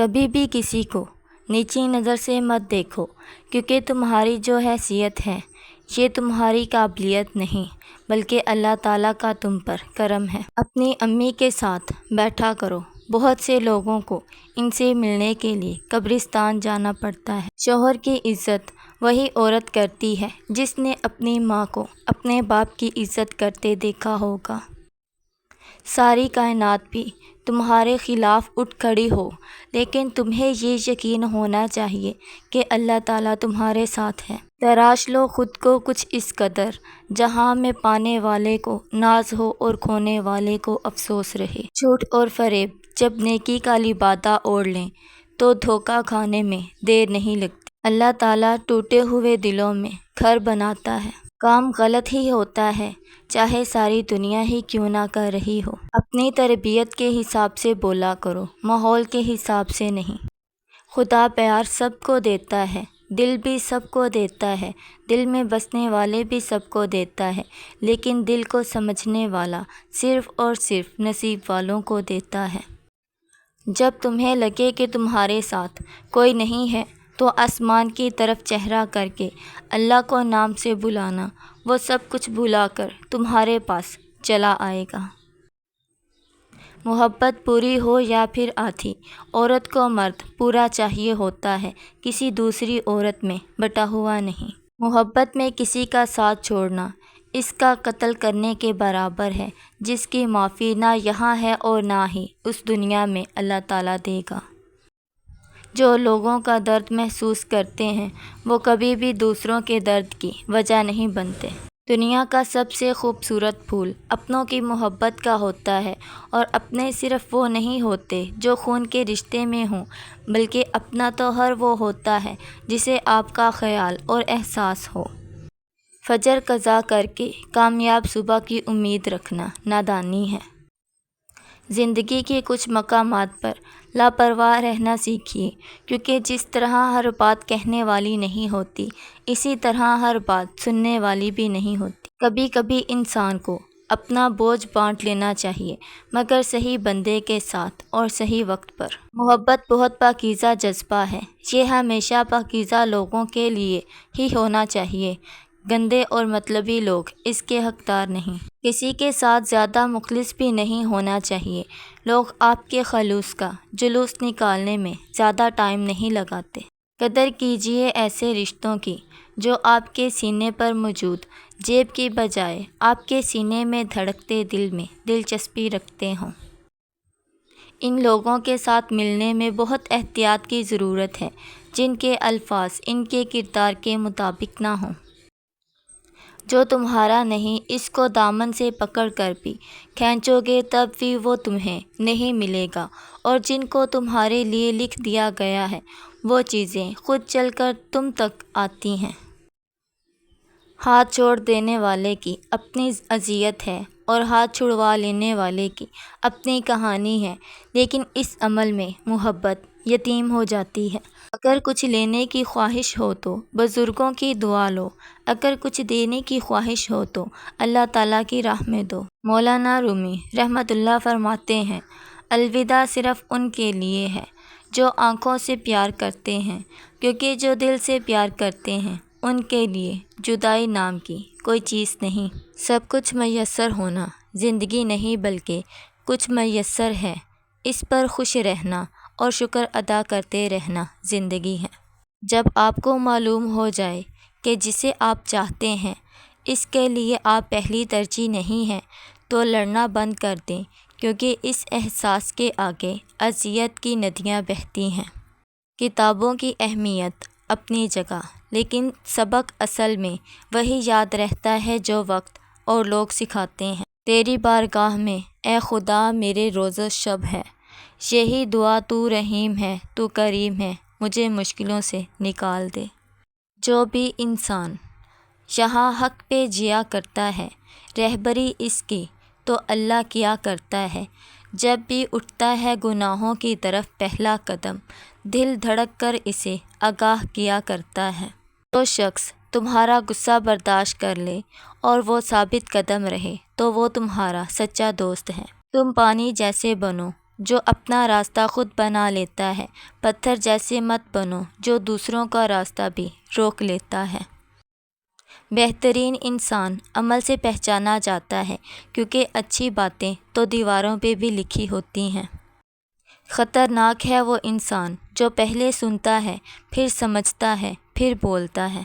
کبھی بھی کسی کو نیچی نظر سے مت دیکھو، کیونکہ تمہاری جو حیثیت ہے یہ تمہاری قابلیت نہیں بلکہ اللہ تعالیٰ کا تم پر کرم ہے۔ اپنی امی کے ساتھ بیٹھا کرو۔ بہت سے لوگوں کو ان سے ملنے کے لیے قبرستان جانا پڑتا ہے۔ شوہر کی عزت وہی عورت کرتی ہے جس نے اپنی ماں کو اپنے باپ کی عزت کرتے دیکھا ہوگا۔ ساری کائنات بھی تمہارے خلاف اٹھ کھڑی ہو، لیکن تمہیں یہ یقین ہونا چاہیے کہ اللہ تعالیٰ تمہارے ساتھ ہے۔ تراش لو خود کو کچھ اس قدر، جہاں میں پانے والے کو ناز ہو اور کھونے والے کو افسوس رہے۔ جھوٹ اور فریب جب نیکی کا لبادہ اوڑھ لیں تو دھوکہ کھانے میں دیر نہیں لگتی۔ اللہ تعالیٰ ٹوٹے ہوئے دلوں میں گھر بناتا ہے۔ کام غلط ہی ہوتا ہے، چاہے ساری دنیا ہی کیوں نہ کر رہی ہو۔ اپنی تربیت کے حساب سے بولا کرو، ماحول کے حساب سے نہیں۔ خدا پیار سب کو دیتا ہے، دل بھی سب کو دیتا ہے، دل میں بسنے والے بھی سب کو دیتا ہے، لیکن دل کو سمجھنے والا صرف اور صرف نصیب والوں کو دیتا ہے۔ جب تمہیں لگے کہ تمہارے ساتھ کوئی نہیں ہے تو آسمان کی طرف چہرہ کر کے اللہ کو نام سے بلانا، وہ سب کچھ بھلا کر تمہارے پاس چلا آئے گا۔ محبت پوری ہو یا پھر آدھی، عورت کو مرد پورا چاہیے ہوتا ہے، کسی دوسری عورت میں بٹا ہوا نہیں۔ محبت میں کسی کا ساتھ چھوڑنا اس کا قتل کرنے کے برابر ہے، جس کی معافی نہ یہاں ہے اور نہ ہی اس دنیا میں اللہ تعالیٰ دے گا۔ جو لوگوں کا درد محسوس کرتے ہیں وہ کبھی بھی دوسروں کے درد کی وجہ نہیں بنتے۔ دنیا کا سب سے خوبصورت پھول اپنوں کی محبت کا ہوتا ہے، اور اپنے صرف وہ نہیں ہوتے جو خون کے رشتے میں ہوں، بلکہ اپنا تو ہر وہ ہوتا ہے جسے آپ کا خیال اور احساس ہو۔ فجر قضا کر کے کامیاب صبح کی امید رکھنا نادانی ہے۔ زندگی کے کچھ مقامات پر لاپرواہ رہنا سیکھیے، کیونکہ جس طرح ہر بات کہنے والی نہیں ہوتی، اسی طرح ہر بات سننے والی بھی نہیں ہوتی۔ کبھی کبھی انسان کو اپنا بوجھ بانٹ لینا چاہیے، مگر صحیح بندے کے ساتھ اور صحیح وقت پر۔ محبت بہت پاکیزہ جذبہ ہے، یہ ہمیشہ پاکیزہ لوگوں کے لیے ہی ہونا چاہیے، گندے اور مطلبی لوگ اس کے حقدار نہیں۔ کسی کے ساتھ زیادہ مخلص بھی نہیں ہونا چاہیے، لوگ آپ کے خلوص کا جلوس نکالنے میں زیادہ ٹائم نہیں لگاتے۔ قدر کیجیے ایسے رشتوں کی جو آپ کے سینے پر موجود جیب کی بجائے آپ کے سینے میں دھڑکتے دل میں دلچسپی رکھتے ہوں۔ ان لوگوں کے ساتھ ملنے میں بہت احتیاط کی ضرورت ہے جن کے الفاظ ان کے کردار کے مطابق نہ ہوں۔ جو تمہارا نہیں اس کو دامن سے پکڑ کر بھی کھینچو گے تب بھی وہ تمہیں نہیں ملے گا، اور جن کو تمہارے لیے لکھ دیا گیا ہے وہ چیزیں خود چل کر تم تک آتی ہیں۔ ہاتھ چھوڑ دینے والے کی اپنی اذیت ہے اور ہاتھ چھڑوا لینے والے کی اپنی کہانی ہے، لیکن اس عمل میں محبت یتیم ہو جاتی ہے۔ اگر کچھ لینے کی خواہش ہو تو بزرگوں کی دعا لو، اگر کچھ دینے کی خواہش ہو تو اللہ تعالیٰ کی راہ میں دو۔ مولانا رومی رحمۃ اللہ فرماتے ہیں، الوداع صرف ان کے لیے ہے جو آنکھوں سے پیار کرتے ہیں، کیونکہ جو دل سے پیار کرتے ہیں ان کے لیے جدائی نام کی کوئی چیز نہیں۔ سب کچھ میسر ہونا زندگی نہیں بلکہ کچھ میسر ہے، اس پر خوش رہنا اور شکر ادا کرتے رہنا زندگی ہے۔ جب آپ کو معلوم ہو جائے کہ جسے آپ چاہتے ہیں اس کے لیے آپ پہلی ترجیح نہیں ہیں تو لڑنا بند کر دیں، کیونکہ اس احساس کے آگے اذیت کی ندیاں بہتی ہیں۔ کتابوں کی اہمیت اپنی جگہ، لیکن سبق اصل میں وہی یاد رہتا ہے جو وقت اور لوگ سکھاتے ہیں۔ تیری بارگاہ میں اے خدا میرے روز و شب ہے، یہی دعا تو رحیم ہے تو کریم ہے، مجھے مشکلوں سے نکال دے۔ جو بھی انسان یہاں حق پہ جیا کرتا ہے، رہبری اس کی تو اللہ کیا کرتا ہے۔ جب بھی اٹھتا ہے گناہوں کی طرف پہلا قدم، دل دھڑک کر اسے آگاہ کیا کرتا ہے۔ جو شخص تمہارا غصہ برداشت کر لے اور وہ ثابت قدم رہے تو وہ تمہارا سچا دوست ہے۔ تم پانی جیسے بنو، جو اپنا راستہ خود بنا لیتا ہے، پتھر جیسے مت بنو جو دوسروں کا راستہ بھی روک لیتا ہے۔ بہترین انسان عمل سے پہچانا جاتا ہے، کیونکہ اچھی باتیں تو دیواروں پہ بھی لکھی ہوتی ہیں۔ خطرناک ہے وہ انسان جو پہلے سنتا ہے، پھر سمجھتا ہے، پھر بولتا ہے۔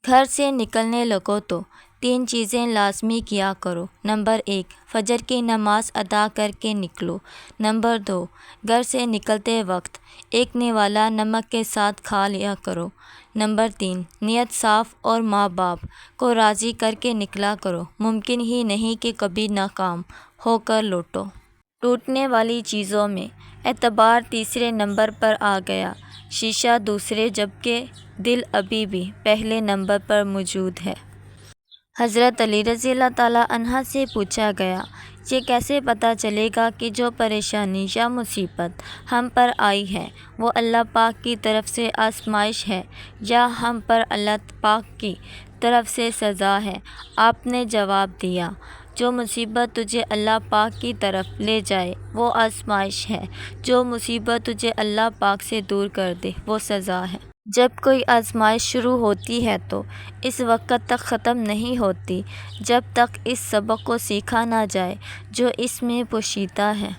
گھر سے نکلنے لگو تو 3 چیزیں لازمی کیا کرو۔ نمبر 1، فجر کی نماز ادا کر کے نکلو۔ نمبر 2، گھر سے نکلتے وقت ایک نوالا نمک کے ساتھ کھا لیا کرو۔ نمبر 3، نیت صاف اور ماں باپ کو راضی کر کے نکلا کرو، ممکن ہی نہیں کہ کبھی ناکام ہو کر لوٹو۔ ٹوٹنے والی چیزوں میں اعتبار تیسرے نمبر پر آ گیا، شیشہ دوسرے، جبکہ دل ابھی بھی پہلے نمبر پر موجود ہے۔ حضرت علی رضی اللہ تعالیٰ عنہ سے پوچھا گیا، یہ کیسے پتہ چلے گا کہ جو پریشانی یا مصیبت ہم پر آئی ہے وہ اللہ پاک کی طرف سے آزمائش ہے یا ہم پر اللہ پاک کی طرف سے سزا ہے؟ آپ نے جواب دیا، جو مصیبت تجھے اللہ پاک کی طرف لے جائے وہ آزمائش ہے، جو مصیبت تجھے اللہ پاک سے دور کر دے وہ سزا ہے۔ جب کوئی آزمائش شروع ہوتی ہے تو اس وقت تک ختم نہیں ہوتی جب تک اس سبق کو سیکھا نہ جائے جو اس میں پوشیدہ ہے۔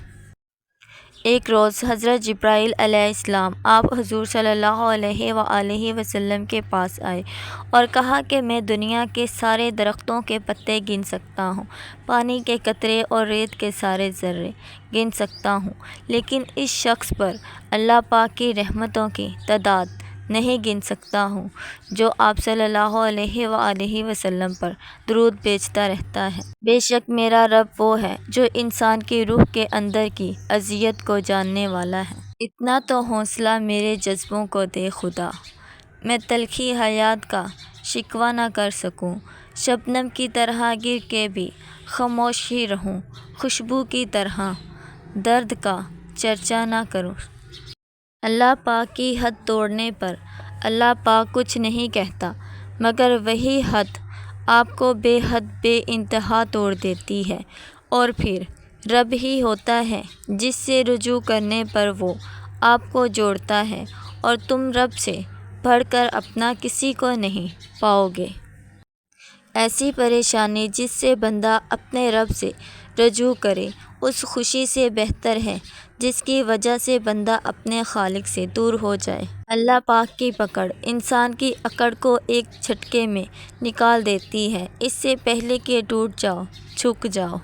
ایک روز حضرت جبرائیل علیہ السلام آپ حضور صلی اللہ علیہ وآلہ وسلم کے پاس آئے اور کہا کہ میں دنیا کے سارے درختوں کے پتے گن سکتا ہوں، پانی کے قطرے اور ریت کے سارے ذرے گن سکتا ہوں، لیکن اس شخص پر اللہ پاک کی رحمتوں کی تعداد نہیں گن سکتا ہوں جو آپ صلی اللہ علیہ وآلہ وسلم پر درود بھیجتا رہتا ہے۔ بے شک میرا رب وہ ہے جو انسان کی روح کے اندر کی اذیت کو جاننے والا ہے۔ اتنا تو حوصلہ میرے جذبوں کو دے خدا، میں تلخی حیات کا شکوہ نہ کر سکوں، شبنم کی طرح گر کے بھی خاموش ہی رہوں، خوشبو کی طرح درد کا چرچا نہ کروں۔ اللہ پاک کی حد توڑنے پر اللہ پاک کچھ نہیں کہتا، مگر وہی حد آپ کو بے حد بے انتہا توڑ دیتی ہے، اور پھر رب ہی ہوتا ہے جس سے رجوع کرنے پر وہ آپ کو جوڑتا ہے، اور تم رب سے بڑھ کر اپنا کسی کو نہیں پاؤ گے۔ ایسی پریشانی جس سے بندہ اپنے رب سے رجوع کرے اس خوشی سے بہتر ہے جس کی وجہ سے بندہ اپنے خالق سے دور ہو جائے۔ اللہ پاک کی پکڑ انسان کی اکڑ کو ایک جھٹکے میں نکال دیتی ہے، اس سے پہلے کہ ٹوٹ جاؤ جھک جاؤ۔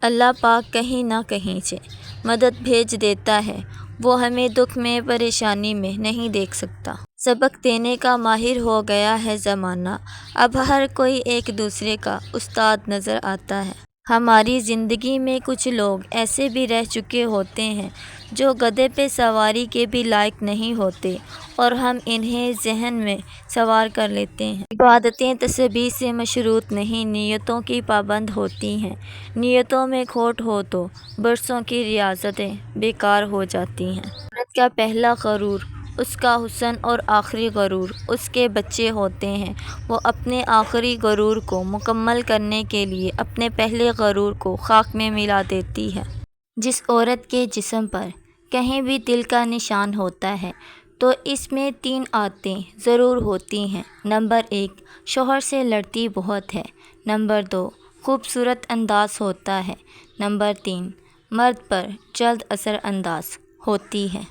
اللہ پاک کہیں نہ کہیں سے مدد بھیج دیتا ہے، وہ ہمیں دکھ میں پریشانی میں نہیں دیکھ سکتا۔ سبق دینے کا ماہر ہو گیا ہے زمانہ، اب ہر کوئی ایک دوسرے کا استاد نظر آتا ہے۔ ہماری زندگی میں کچھ لوگ ایسے بھی رہ چکے ہوتے ہیں جو گدھے پہ سواری کے بھی لائق نہیں ہوتے، اور ہم انہیں ذہن میں سوار کر لیتے ہیں۔ عبادتیں تسبیح سے مشروط نہیں، نیتوں کی پابند ہوتی ہیں۔ نیتوں میں کھوٹ ہو تو برسوں کی ریاضتیں بیکار ہو جاتی ہیں۔ عورت کا پہلا غرور اس کا حسن اور آخری غرور اس کے بچے ہوتے ہیں۔ وہ اپنے آخری غرور کو مکمل کرنے کے لیے اپنے پہلے غرور کو خاک میں ملا دیتی ہے۔ جس عورت کے جسم پر کہیں بھی تل کا نشان ہوتا ہے تو اس میں 3 عادتیں ضرور ہوتی ہیں۔ نمبر 1، شوہر سے لڑتی بہت ہے۔ نمبر 2، خوبصورت انداز ہوتا ہے۔ نمبر 3، مرد پر جلد اثر انداز ہوتی ہے۔